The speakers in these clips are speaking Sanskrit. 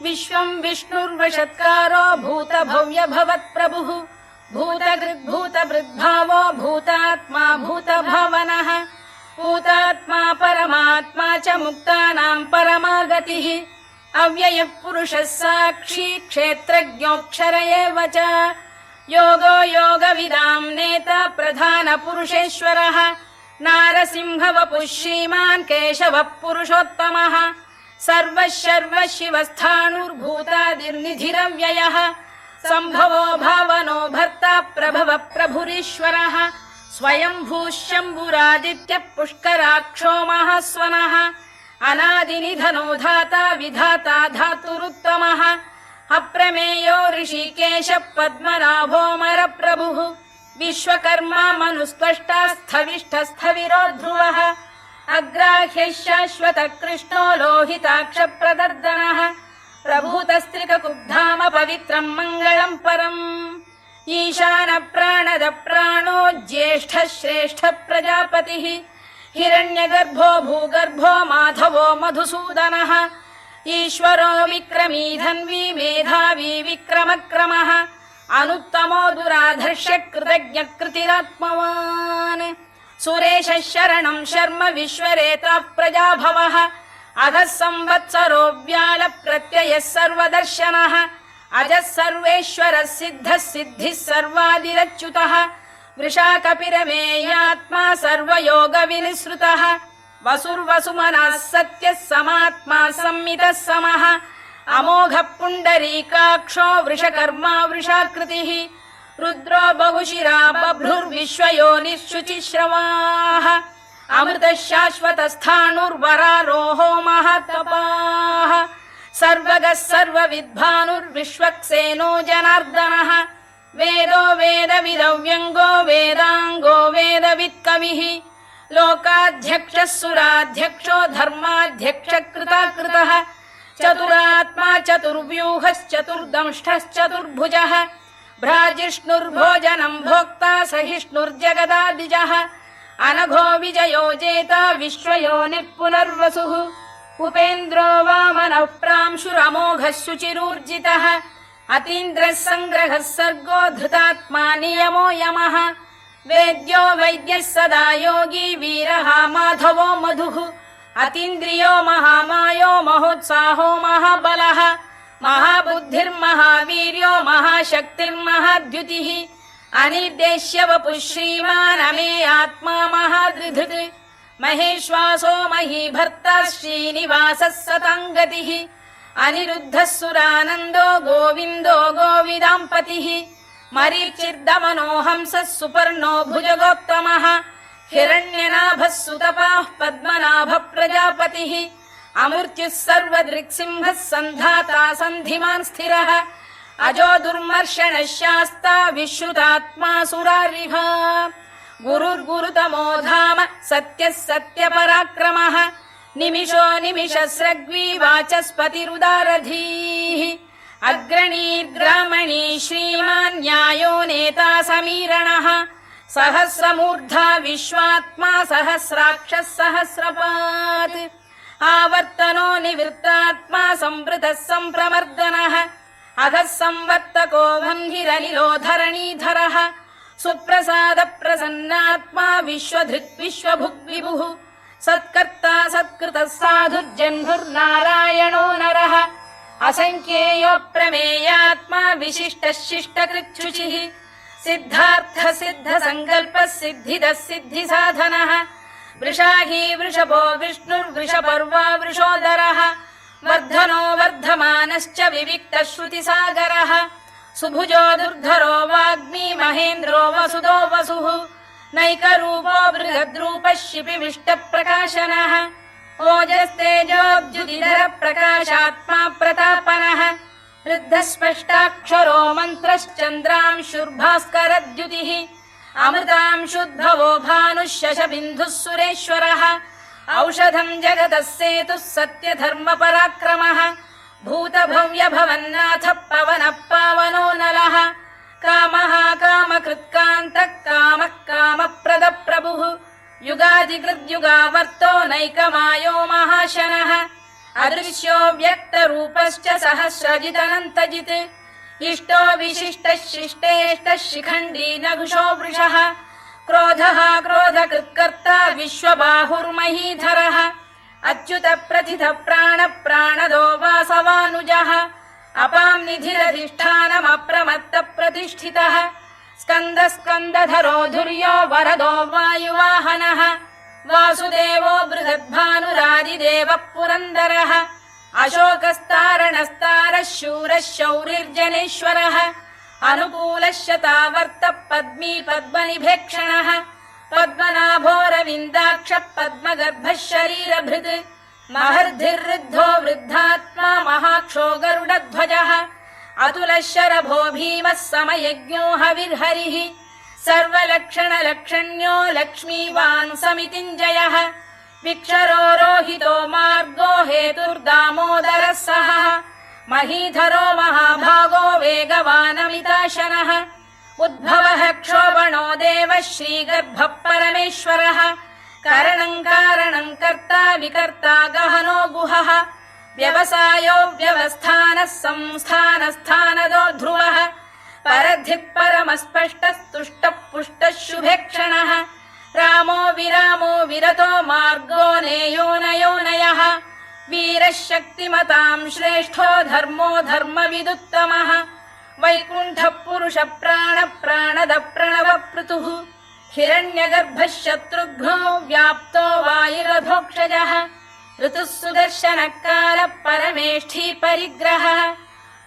विश्वं विष्णुर्वषत्कारो भूतभव्य भवत्प्रभुः भूतकृद्भूतभृद्भावो भूतात्मा भूतभावनः भूतात्मा परमात्मा च मुक्तानां परमागतिः अव्ययः पुरुषः साक्षी क्षेत्रज्ञोऽक्षर एव च योगो योगविदां नेता प्रधानपुरुषेश्वरः नारसिंहवपुः श्रीमान् केशवः पुरुषोत्तमः सर्वः सर्वः शिवस्थाणुर्भूतादिर्निधिरव्ययः सम्भवो भावनो भर्ता प्रभवः प्रभुरीश्वरः स्वयंभूः शम्भुरादित्यः पुष्कराक्षो महास्वनः अनादिनिधनो धाता विधाता धातुरुत्तमः अप्रमेयो ऋषिकेशः पद्मनाभोऽमरप्रभुः विश्वकर्मा मनुस्त्वष्टा स्थविष्ठस्थविरो ध्रुवः अग्राह्यः शाश्वतः कृष्णो लोहिताक्षप्रदर्दनः प्रभूतस्त्रिककुब्धाम पवित्रं मङ्गलं परम् ईशानः प्राणदः प्राणो ज्येष्ठः श्रेष्ठः प्रजापतिः हिरण्यगर्भो भूगर्भो माधवो मधुसूदनः ईश्वरो विक्रमी धन्वी मेधावी विक्रमक्रमः अनुत्तमो दुराधर्ष्य कृतज्ञः कृतिरात्मवान् सुरेशः शरणं शर्म विश्वरेता प्रजाभवः अधः संवत्सरो व्याल प्रत्ययः सर्वदर्शनः अजः सर्वेश्वरः सिद्धः सिद्धिः सर्वादिरच्युतः वृषाकपिरमेयात्मा सर्वयोगविनिसृतः वसुर्वसुमनः सत्यः समात्मा संमितः समः अमोघः पुण्डरीकाक्षो वृषकर्मा वृषाकृतिः रुद्रो बहुशिरा बभ्रुर्विश्वयोनिःशुचिश्रवाः अमृतः शाश्वतस्थाणुर्वरारोहो महातपाः सर्वगः सर्वविद्भानुर्विश्वक्सेनो जनार्दनः वेदो वेदविदव्यङ्गो वेदाङ्गो वेदवित्कविः लोकाध्यक्षः सुराध्यक्षो धर्माध्यक्षः कृताकृतः चतुरात्मा चतुर्व्यूहश्चतुर्दंष्टश्चतुर्भुजः भ्राजिष्णुर्भोजनं भोक्ता सहिष्णुर्जगदादिजः अनघो विजयो जेता विश्वयोनिः पुनर्वसुः उपेन्द्रो वामनः प्रांशुरमोघः शुचिरूर्जितः अतीन्द्रः सङ्ग्रहः सर्गो धृतात्मा नियमो यमः वेद्यो वैद्यः सदा योगी वीरः माधवो मधुः अतीन्द्रियो महामायो महोत्साहो महाबलः महाबुद्धिर्महावीर्यो महाशक्तिर्महाद्युतिः अनिर्देश्य वपुः श्रीमान् अमेयात्मा महाधृधृत् महेश्वासो महीभर्ता श्रीनिवासः सताङ्गतिः अनिरुद्धः सुरानन्दो गोविन्दो गोविदाम्पतिः मरीचिर्दमनो हंसः सुपर्णो भुजगोत्तमः हिरण्यनाभः सुतपाः पद्मनाभः प्रजापतिः अमृत्युः सर्वदृक्सिंहः सन्धाता सन्धिमान् स्थिरः अजो दुर्मर्षणः शास्ता विश्रुतात्मा सुरारिभा गुरुर्गुरुतमो धाम सत्यः सत्यपराक्रमः निमिषो निमिषस्रग्वी वाचस्पतिरुदारधीः अग्रणीर्ग्रामणी श्रीमान् न्यायो नेता समीरणः सहस्रमूर्धा विश्वात्मा सहस्राक्षः सहस्रपात् आवर्तनो निवृत्तात्मा संवृतः सम्प्रमर्दनः अधः संवर्तको वह्निरनिलो धरणीधरः सुप्रसाद प्रसन्नात्मा विश्वधृत् विश्वभुग्विभुः सत्कर्ता सत्कृतः साधुर्जह्नुर्नारायणो नरः असंख्येयो प्रमेयात्मा विशिष्टः शिष्टकृच्छुचिः सिद्धार्थ सिद्ध संकल्पः सिद्धिदः सिद्धिसाधनः वृषाही वृषभो विष्णुर्वृषपर्वा वृषोदरः वर्धनो वर्धमानश्च विविक्तः श्रुतिसागरः सुभुजो दुर्धरो वाग्मी महेन्द्रो वसुदो वसुः नैकरूपो बृहद्रूपः शिपिविष्टप्रकाशनः ओजस्तेजोऽब्जुदिधर प्रकाशात्मा प्रतापनः वृद्धस्पष्टाक्षरो मन्त्रश्चन्द्रांशुर्भास्करद्युतिः अमृतांशुद्भवो भानुः शशबिन्दुः सुरेश्वरः औषधं जगतः सेतुः सत्यधर्मपराक्रमः भूतभव्यभवन्नाथः पवनः पावनो नलः कामः कामकृत्कान्तः कामः कामप्रदप्रभुः युगादिकृद्युगावर्तो नैकमायो महाशनः अदृश्यो व्यक्तरूपश्च सहस्रजिदनन्तजित् इष्टो विशिष्टः शिष्टेष्टः शिखण्डी नघुषो वृषः क्रोधः क्रोधकृत्कर्ता विश्वबाहुर्महीधरः अच्युत प्रथित प्राण प्राणदो वासवानुजः अपां निधिरधिष्ठानमप्रमत्त प्रतिष्ठितः स्कन्द स्कन्दधरो धुर्यो वरदो वायुवाहनः वासुदेवो बृहद्भानुरादिदेवः पुरन्दरः अशोकस्तारणस्तारः शूरः शौरिर्जनेश्वरः अनुकूलः शतावर्तः पद्मी पद्मनिभेक्षणः पद्मनाभोरविन्दाक्षः पद्मगर्भः शरीरभृत् महर्धिर्वृद्धो वृद्धात्मा महाक्षो गरुडध्वजः अतुलः शरभो भीमः समयज्ञो हविर्हरिः सर्वलक्षणलक्षण्यो लक्ष्मीवान् समितिञ्जयः विक्षरो रोहितो मार्गो हेतुर्दामोदरः सः महीधरो महाभागो वेगवानमिताशनः उद्भवः क्षोभणो देवः श्रीगर्भः परमेश्वरः करणं कारणं कर्ता विकर्ता गहनो गुहः व्यवसायो व्यवस्थानः संस्थानस्थानदो ध्रुवः परधिः परमस्पष्टस्तुष्टः पुष्टः शुभेक्षणः रामो विरामो विरतो मार्गो नेयो नयोनयः वीरः शक्तिमतां श्रेष्ठो धर्मो धर्मविदुत्तमः वैकुण्ठः पुरुष प्राण प्राणद प्रणव पृतुः हिरण्यगर्भः शत्रुघ्नो व्याप्तो वायुरधोक्षजः ऋतुः सुदर्शनकालः परमेष्ठी परिग्रहः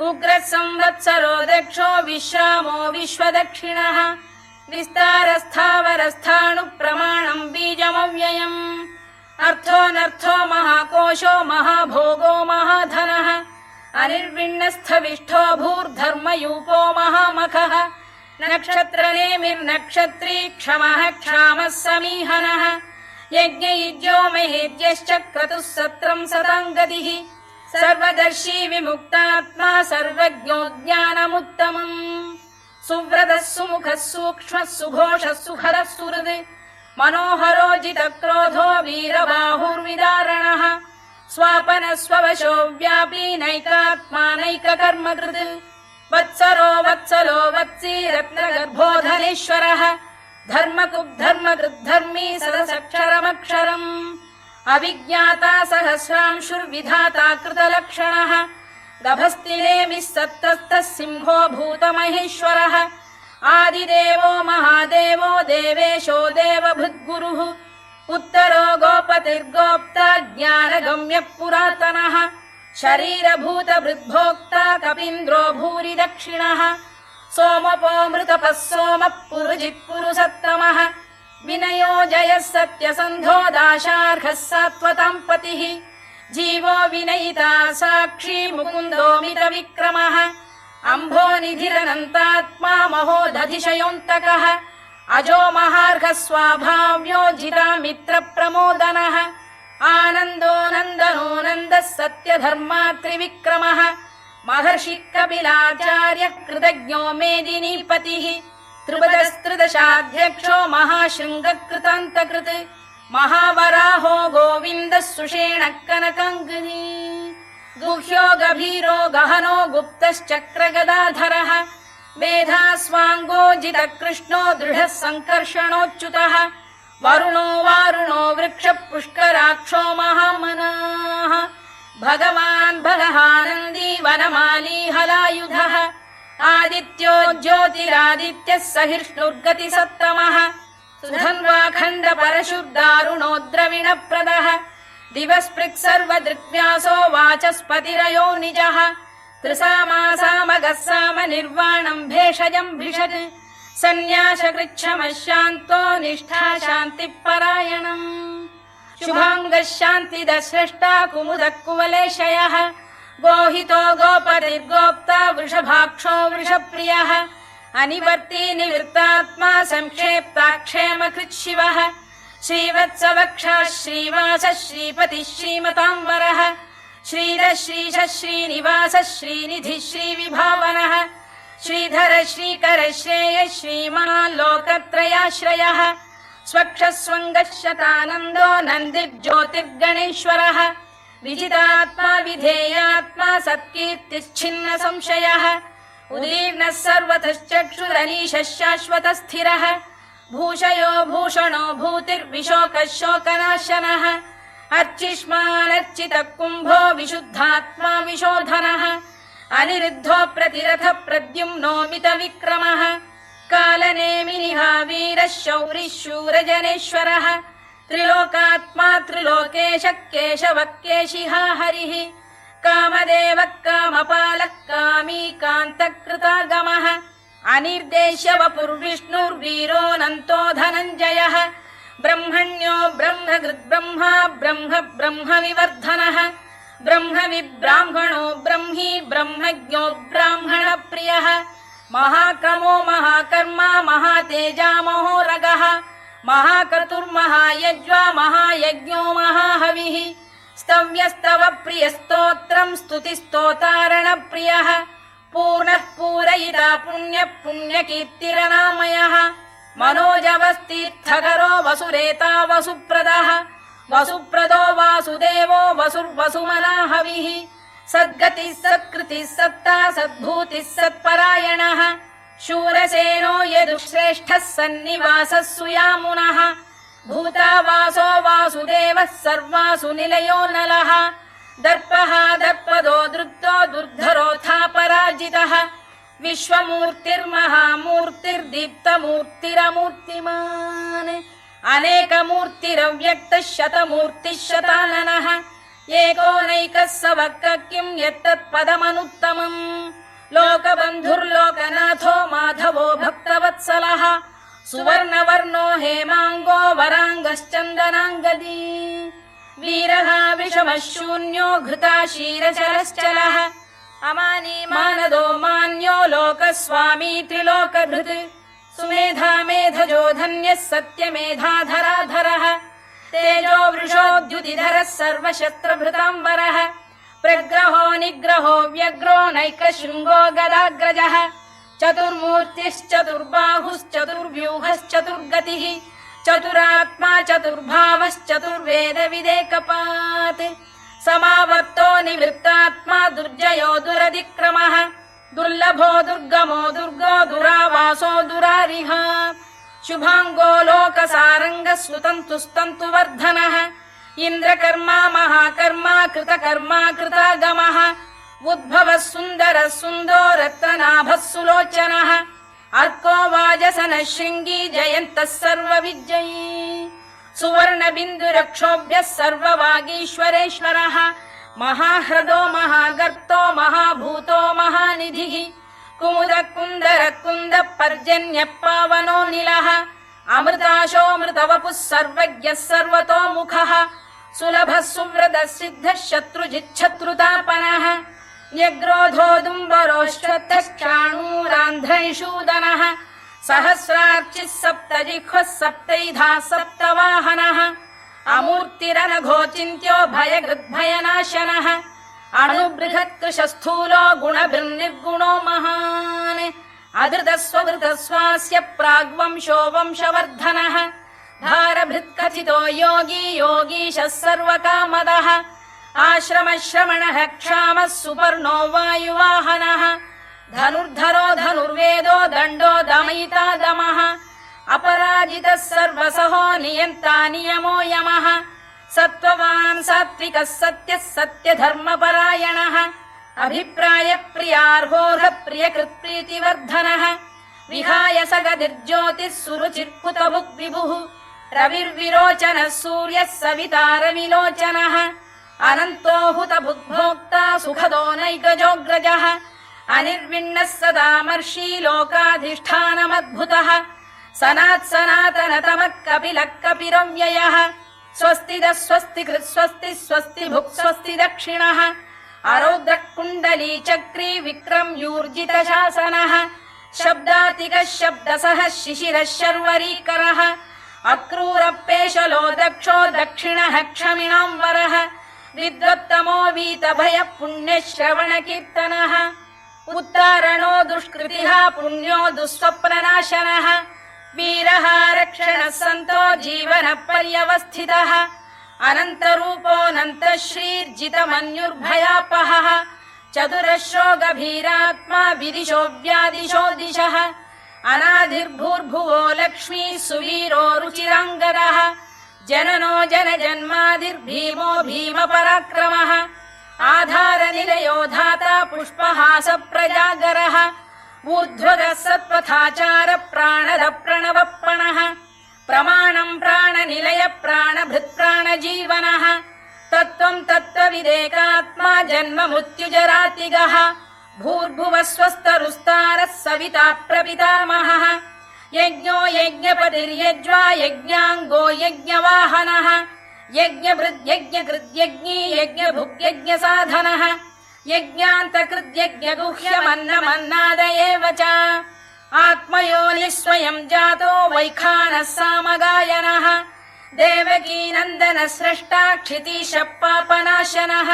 उग्रः संवत्सरो दक्षो विश्रामो विश्वदक्षिणः विस्तारस्थावरस्थाणुप्रमाणं बीजमव्ययम् अर्थोऽनर्थो महाकोशो महाभोगो महाधनः अनिर्विण्णस्थविष्ठो भूर्धर्मयूपो महामखः नक्षत्रनेमिर्नक्षत्री क्षमः क्षामः समीहनः यज्ञयुज्यो महेद्यश्च क्रतुः सत्रं सताङ्गतिः सर्वदर्शी विमुक्तात्मा सर्वज्ञो ज्ञानमुत्तमम् सुव्रतः सुमुखः सूक्ष्मः सुघोषः सुखरः सुहृद् मनोहरो जितक्रोधो वीरबाहुर्विदारणः स्वापनः स्ववशो व्यापी नैकात्मा नैककर्मकृत् वत्सरो वत्सलो वत्सी रत्नगर्भोधनेश्वरः धर्मकुब्धर्मकृद्धर्मी सदसक्षरमक्षरम् अविज्ञाता सहस्रांशुर्विधाता कृतलक्षणः गभस्तिनेमिः सत्तस्तः सिंहो भूतमहेश्वरः आदिदेवो महादेवो देवेशो देवभृद्गुरुः उत्तरो गोपतिर्गोप्ता ज्ञानगम्यः पुरातनः शरीरभूतभृद्भोक्ता कपीन्द्रो भूरि दक्षिणः सोमपोऽमृतपः सोमः पुरुजित् पुरुसत्तमः विनयो जयः सत्यसन्धो दाशार्हः सात्वतां पतिः जीवो विनयिता साक्षी मुकुन्दो मितविक्रमः अम्भोनिधिरनन्तात्मा महोदधिशयोऽन्तकः अजो महार्घः स्वाभाव्यो जितामित्रप्रमोदनः आनन्दो नन्दनो नन्दः सत्यधर्मात्रिविक्रमः महर्षि कपिलाचार्यः कृतज्ञो मेदिनीपतिः त्रिपदस्त्रिदशाध्यक्षो महाशृङ्गकृतान्तकृत् महावराहो गोविन्दः सुषेणः कनकाङ्गनी गुह्यो गभीरो गहनो गुप्तश्चक्रगदाधरः वेधास्वाङ्गो जितकृष्णो दृढः सङ्कर्षणोच्युतः वरुणो वारुणो वृक्षः पुष्कराक्षो महामनाः भगवान् बलहानन्दी वनमाली हलायुधः आदित्यो ज्योतिरादित्यः सहिष्णुर्गतिसत्तमः सुधन्वाखण्ड परशुर्दारुणो द्रविणप्रदः दिवस्पृक् सर्वदृक्व्यासो वाचस्पतिरयो निजः त्रिसामासामगः साम निर्वाणं भेषजं भिषज सन्न्यासकृच्छमः शान्तो निष्ठा शान्तिपरायणम् शुभाङ्गः शान्तिदस्रष्टा कुमुदः कुवलेशयः गोहितो गोपतिर्गोप्ता वृषभाक्षो वृषप्रियः अनिवर्ती निवृत्तात्मा संक्षेप्ताक्षेमकृच्छिवः श्रीवत्सवक्षः श्रीवासः श्रीपतिः श्रीमताम्बरः श्रीधः श्रीशः श्रीनिवासः श्रीनिधिः श्रीविभावनः श्रीधर श्रीकर श्रेयः श्रीमान् लोकत्रयाश्रयः स्वक्षस्वङ्गशतानन्दो नन्दिर्ज्योतिर्गणेश्वरः विजितात्मा विधेयात्मा सत्कीर्तिश्छिन्न संशयः उदीर्णः सर्वतश्चक्षुरनीशः शाश्वतः स्थिरः भूषयो भूषणो भूतिर्विशोकः शोकनाशनः अर्चिष्मानर्चितः कुम्भो विशुद्धात्मा विशोधनः अनिरुद्धो प्रतिरथः प्रद्युम्नो मितविक्रमः कालनेमिनिः वीरः शौरिः शूरजनेश्वरः त्रिलोकात्मा त्रिलोकेशः केशवः केशिः हरिः कामदेवः कामपालः कामी कान्तकृतागमः अनिर्देश्य वपुर्विष्णुर्वीरोऽनन्तो धनञ्जयः ब्रह्मण्यो ब्रह्मकृद्ब्रह्मा ब्रह्म ब्रह्मविवर्धनः ब्रह्मविब्राह्मणो ब्रह्मी ब्रह्मज्ञो ब्राह्मणप्रियः महाक्रमो महाकर्मा महातेजा महोरगः महाक्रतुर्महायज्वा महायज्ञो महाहविः स्तव्यस्तव प्रियस्तोत्रम् स्तुतिस्तोतारणप्रियः पूर्णः पूरयिता पुण्यः पुण्यकीर्तिरनामयः मनोजवस्तीर्थकरो वसुरेता वसुप्रदः वसुप्रदो वासुदेवो वसुर्वसुमनाहविः सद्गतिः सत्कृतिः सत्ता सद्भूतिः सत्परायणः शूरसेनो यदुश्रेष्ठः सन्निवासः सुयामुनः भूतावासो वासुदेवः सर्वासु निलयो नलः दर्पः दर्पदो दृप्तो दुर्धरोऽथापराजितः विश्वमूर्तिर्महामूर्तिर्दीप्तमूर्तिरमूर्तिमान् अनेकमूर्तिरव्यक्तः शतमूर्तिः शताननः एकोनैकः स वक्र किं यत्तत्पदमनुत्तमम् लोकबन्धुर्लोकनाथो माधवो भक्तवत्सलः सुवर्णवर्णो हेमाङ्गो वराङ्गश्चन्दनाङ्गदी वीरः विषमः शून्यो घृताशीरचरश्चलः अमानी मानदो मान्यो लोकस्वामी त्रिलोकधृत् सुमेधा मेधजो धन्यः सत्यमेधाधराधरः तेजो वृषोद्युतिधरः सर्वशस्त्रभृताम्बरः प्रग्रहो निग्रहो व्यग्रो नैकशृङ्गो गदाग्रजः चतुर्मूर्तिश्चतुर्बाहुश्चतुर्व्यूहश्चतुर्गतिः चतुरात्मा चतुर्भावश्चतुर्वेदविदेकपात् समावर्तो निवृत्तात्मा दुर्जयो दुरधिक्रमः दुर्लभो दुर्गमो दुर्गो दुरावासो दुरारिः शुभाङ्गो लोकसारङ्गः सुतन्तुस्तन्तुवर्धनः इन्द्रकर्मा महाकर्मा कृतकर्मा कृतागमः उद्भवः सुन्दरः सुन्दो रत्ननाभः सुलोचनः अर्को वाजसनः शृङ्गी जयन्तः सर्वविजयी सुवर्णबिन्दुरक्षोभ्यः सर्ववागीश्वरेश्वरः महाह्रदो महागर्तो महाभूतो महानिधिः कुमुदः कुन्दरः कुन्दः पर्जन्यः पावनो निलः अमृताशोऽमृतवपुः सर्वज्ञः सर्वतोमुखः सुलभः सुव्रतः सिद्धः शत्रुजिच्छत्रुतापनः न्यग्रोधोदुम्बरोश्वत्थक्षाणूरान्ध्रैषूदनः सहस्रार्चिः सप्तजिह्वः सप्तैधा सप्तवाहनः अमूर्तिरनघोचिन्त्यो भयगृद्भयनाशनः अणुबृहत्कृशस्थूलो गुणभिर्निर्गुणो महान् अधृतस्वधृतस्वास्य प्राग्वंशो वंशवर्धनः भारभृत्कथितो योगी योगीशः सर्वकामदः आश्रमश्रमणः क्षामः सुपर्णो वायुवाहनः धनुर्धरो धनुर्वेदो दण्डो दमयिता दमः अपराजितः सर्वसहो नियन्ता नियमो यमः सत्त्ववान् सात्विकः सत्यः सत्यधर्मपरायणः अभिप्रायप्रियार्होः प्रियकृत्प्रीतिवर्धनः विहाय सगतिर्ज्योतिः सुरुचिर्कुतभुग्विभुः रविर्विरोचनः सूर्यः सवितारविलोचनः अनन्तो हुतभुग्भोक्ता सुखदो नैकजोऽग्रजः अनिर्विण्णः सदामर्षी लोकाधिष्ठानमद्भुतः सनात्सनातनतमः कपिलः कपिरव्ययः स्वस्तिदः स्वस्तिकृत् स्वस्ति स्वस्ति भुक् स्वस्ति दक्षिणः अरौद्रः कुण्डली चक्री विक्रम्यूर्जितशासनः शब्दातिकः शब्दसः शिशिरः शर्वरीकरः अक्रूरपेशलो दक्षो दक्षिणः क्षमिणाम्बरः विद्वत्तमो वीतभयः पुण्यश्रवणकीर्तनः उत्तारणो दुष्कृतिः पुण्यो दुःस्वप्ननाशनः वीरः सन्तो जीवन पर्यवस्थितः अनन्तरूपोऽनन्त श्रीर्जितमन्युर्भयापहः चतुरश्रो गभीरात्मा विदिशो व्यादिशो दिशः अनादिर्भूर्भुवो लक्ष्मी सुवीरो रुचिराङ्गदः जननो जनजन्मादिर्भीमो भीमपराक्रमः आधारनिलयो धाता पुष्पहास प्रजागरः ऊर्ध्वगः सत्पथाचार प्राणद प्रणवप्रणः प्रमाणम् प्राणनिलय प्राणभृत्प्राणजीवनः तत्त्वम् तत्त्वविदेकात्मा जन्म मृत्युजरातिगः भूर्भुवः स्वस्तरुस्तारः सविता प्रपितामहः यज्ञो यज्ञपतिर्यज्वा यज्ञाङ्गो यज्ञवाहनः यज्ञभृद्यज्ञकृद्यज्ञी यज्ञभुग्यज्ञसाधनः यज्ञान्तकृद्यज्ञगुह्यमन्नमन्नाद एव च आत्मयोनिः स्वयं जातो वैखानः सामगायनः देवकीनन्दनः स्रष्टा क्षितीशः पापनाशनः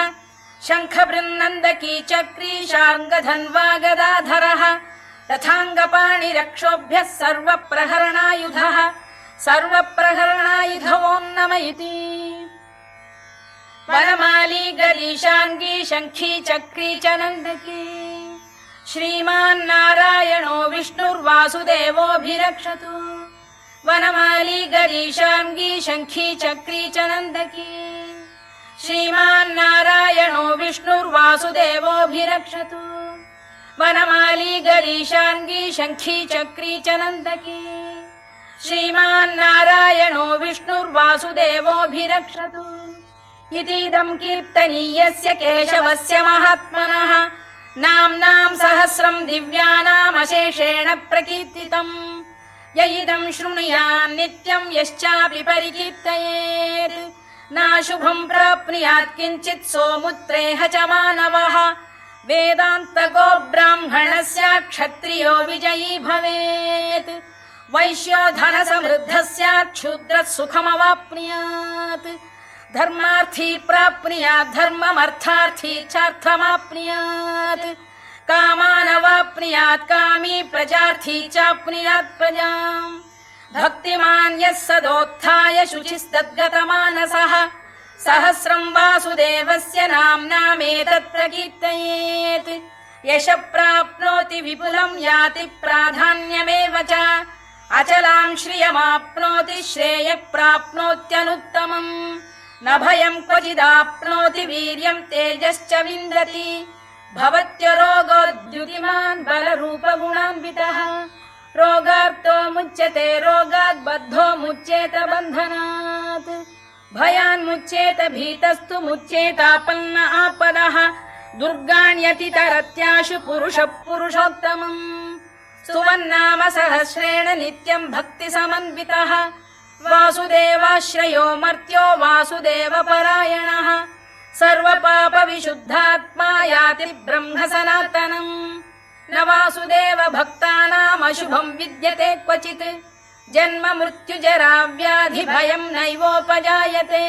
शङ्खबृन्नन्दकी चक्री शार्ङ्गधन्वा गदाधरः रथाङ्गपाणिरक्षोभ्यः सर्वप्रहरणायुधः सर्वप्रहरणायुधवो नम इति वनमाली गरीशाङ्गी शङ्खी चक्री च नन्दकी श्रीमान्नारायणो विष्णुर्वासुदेवोऽभिरक्षतु वनमाली गरीशाङ्गी शङ्खी चक्री च नन्दकी श्रीमान्नारायणो विष्णुर्वासुदेवोऽभिरक्षतु वनमाली गरीशाङ्गी शङ्खी चक्री च नन्दकी श्रीमान्नारायणो विष्णुर्वासुदेवोऽभिरक्षतु इतीदम् कीर्तनीयस्य केशवस्य महात्मनः नाम्नाम् सहस्रम् दिव्यानामशेषेण प्रकीर्तितम् य इदम् शृणुयान् नित्यम् यश्चापि परिकीर्तयेत् नाशुभम् प्राप्नुयात् किञ्चित् सोमुत्रेह च मानवः वेदान्तको ब्राह्मणस्य क्षत्रियो विजयी भवेत् वैश्यो धनसमृद्धः स्यात् क्षूद्रः सुखमवाप्नुयात् धर्मार्थी प्राप्नुयात् धर्ममर्थार्थी चार्थमाप्नुयात् कामानवाप्नुयात् कामी प्रजार्थी चाप्नुयात् प्रजाम् भक्तिमान् यः सदोत्थाय शुचिस्तद्गतमानसः सहस्रम् वासुदेवस्य नाम्नामेतत् प्रकीर्तयेत् यशः प्राप्नोति विपुलम् याति प्राधान्यमेव च अचलाम् श्रियमाप्नोति श्रेयः प्राप्नोत्यनुत्तमम् न भयम् क्वचिदाप्नोति वीर्यम् तेजश्च विन्दति भवत्यरोगोद्युतिमान् बलरूपगुणान्वितः रोगार्तो मुच्यते रोगात् बद्धो मुच्येत बन्धनात् भयान्मुच्येत भीतस्तु मुच्येतापन्न आपदः दुर्गाण्यतितरत्याशु पुरुषः पुरुषोत्तमम् सुवन्नाम सहस्रेण नित्यम् भक्तिसमन्वितः वासुदेवाश्रयो मर्त्यो वासुदेवपरायणः सर्वपापविशुद्धात्मा याति ब्रह्म सनातनम् न वासुदेव भक्तानामशुभम् विद्यते क्वचित् जन्म मृत्युजरा व्याधि भयम् नैवोपजायते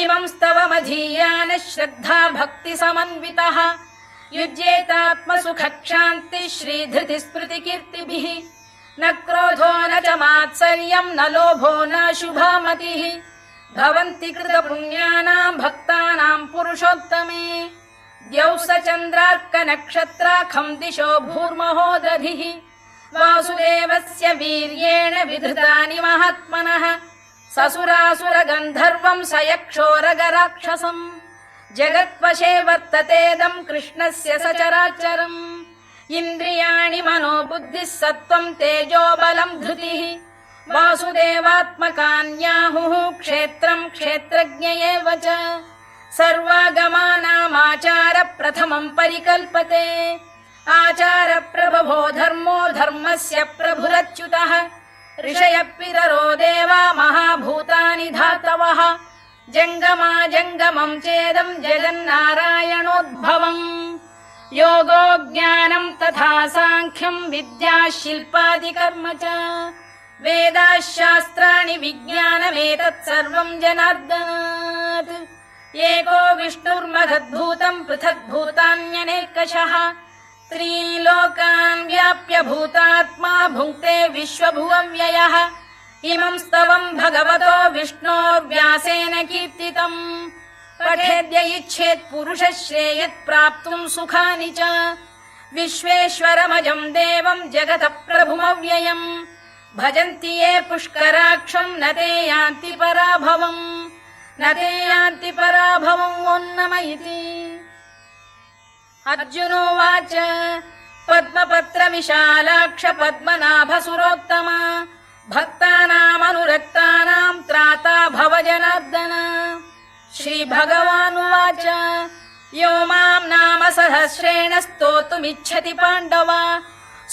इमं स्तवमधीयान श्रद्धा भक्ति समन्वितः युज्येतात्मसुखक्षान्ति श्रीधृति स्मृति कीर्तिभिः न क्रोधो न च मात्सर्यम् न लोभो न शुभा मतिः भवन्ति कृतपुण्यानाम् भक्तानाम् पुरुषोत्तमे द्यौः स चन्द्रार्कनक्षत्राखम् दिशो भूर्महो दधिः वासुदेवस्य वीर्येण विधृतानि महात्मनः ससुरासुरगन्धर्वम् स यक्षोरगराक्षसम् जगत्वशे वर्ततेदम् कृष्णस्य सचराचरम् इन्द्रियाणि मनो बुद्धिः सत्त्वम् तेजो बलम् धृतिः वासुदेवात्मकान्याहुः क्षेत्रम् क्षेत्रज्ञ एव च सर्वागमानामाचार प्रथमम् परिकल्पते आचार प्रभवो धर्मो धर्मस्य प्रभुरच्युतः ऋषयः पितरो देवा महाभूतानि धातवः जङ्गमा जङ्गमम् चेदम् जगन्नारायणोद्भवम् योगो ज्ञानम् तथा साङ्ख्यम् विद्या शिल्पादिकर्म च वेदाः शास्त्राणि विज्ञानमेतत् सर्वम् जनार्दनात् एको विष्णुर्महद्भूतम् पृथग्भूतान्यनेकशः त्रीन् लोकान् व्याप्य भूतात्मा भुङ्क्ते विश्वभुवव्ययः इमं स्तवम् भगवतो विष्णोर्व्यासेन कीर्तितम् पठेद्य इच्छेत् पुरुषः श्रेयत् प्राप्तुम् सुखानि च विश्वेश्वरमजम् देवम् जगतः प्रभुमव्ययम् भजन्ति ये पुष्कराक्षम् न ते यान्ति पराभवम् न ते यान्ति पराभवम् ओन्नम इति। अर्जुनोवाच पद्मपत्र विशालाक्ष पद्मनाभ सुरोत्तम भक्तानामनुरक्तानाम् त्राता भव जनार्दन। श्रीभगवानुवाच यो माम् नाम सहस्रेण स्तोतुमिच्छति पाण्डव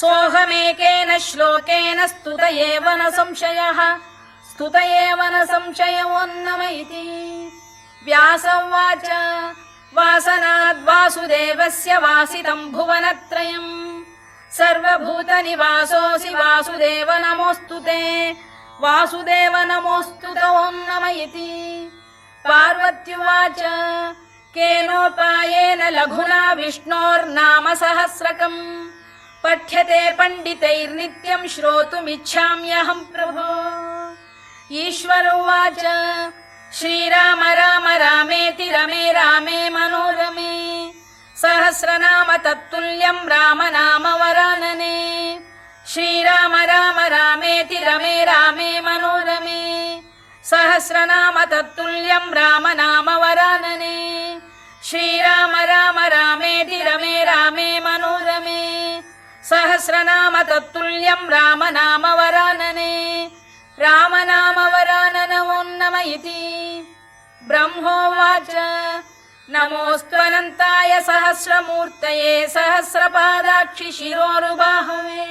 सोऽहमेकेन श्लोकेन स्तुत एव न संशयः स्तुत एव न संशयोन्नम इति। व्यास उवाच वासनाद्वासुदेवस्य वासितम् भुवनत्रयम् सर्वभूतनिवासोऽसि वासुदेव नमोऽस्तु ते वासुदेव नमोऽस्तु ते ओन्नम इति। पार्वत्युवाच केनोपायेन लघुना विष्णोर्नाम सहस्रकम् पठ्यते पण्डितैर्नित्यम् श्रोतुमिच्छाम्यहम् प्रभो। ईश्वर उवाच श्रीराम राम रामेति रमे रामे मनोरमे सहस्रनाम तत्तुल्यम् राम नाम वरानने। श्रीराम राम रामेति रमे रामे मनोरमे सहस्रनाम तत्तुल्यम् राम नाम वरानने। श्रीराम राम रामेति रमे रामे मनोरमे सहस्रनाम तत्तुल्यम् राम नाम वरानने। राम नाम वरानन ओन्नम इति। ब्रह्मोवाच नमोऽस्त्वनन्ताय सहस्रमूर्तये सहस्रपादाक्षि शिरोरुबाहवे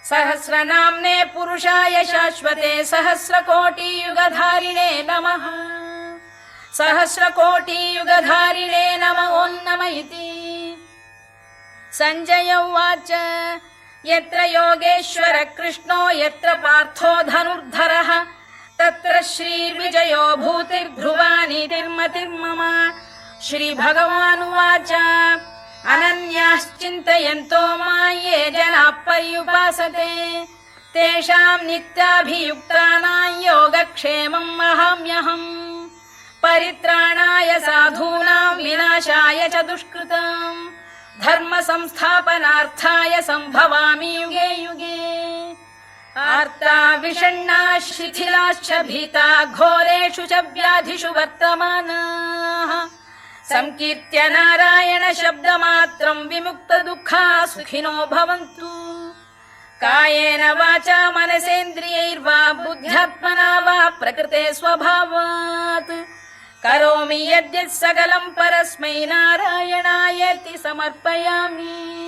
सहस्रनाम्ने पुरुषाय शाश्वते सहस्रकोटियुगधारिणे नमः सहस्रकोटियुगधारिणे नमः ओन्नम इति। सञ्जय उवाच यत्र योगेश्वर कृष्णो यत्र पार्थो धनुर्धरः तत्र श्रीर्विजयो भूतिर्ध्रुवानीतिर्मतिर्मम। श्रीभगवानुवाच अनन्याश्चिन्तयन्तो मां ये जनाः पर्युपासते तेषाम् नित्याभियुक्तानां योगक्षेमम् वहाम्यहम् परित्राणाय साधूनां विनाशाय च दुष्कृताम् धर्म संस्थापनार्थाय सम्भवामि युगे युगे। आर्ता विषण्णा शिथिलाश्च भीता घोरेषु च व्याधिषु वर्तमानाः संकीर्त्य नारायण शब्दमात्रम् विमुक्त दुःखा सुखिनो भवन्तु। कायेन वाचा मनसेन्द्रियैर्वा बुद्ध्यात्मना वा प्रकृते स्वभावात् करोमि यद्यत् सकलम् परस्मै नारायणायेति समर्पयामि।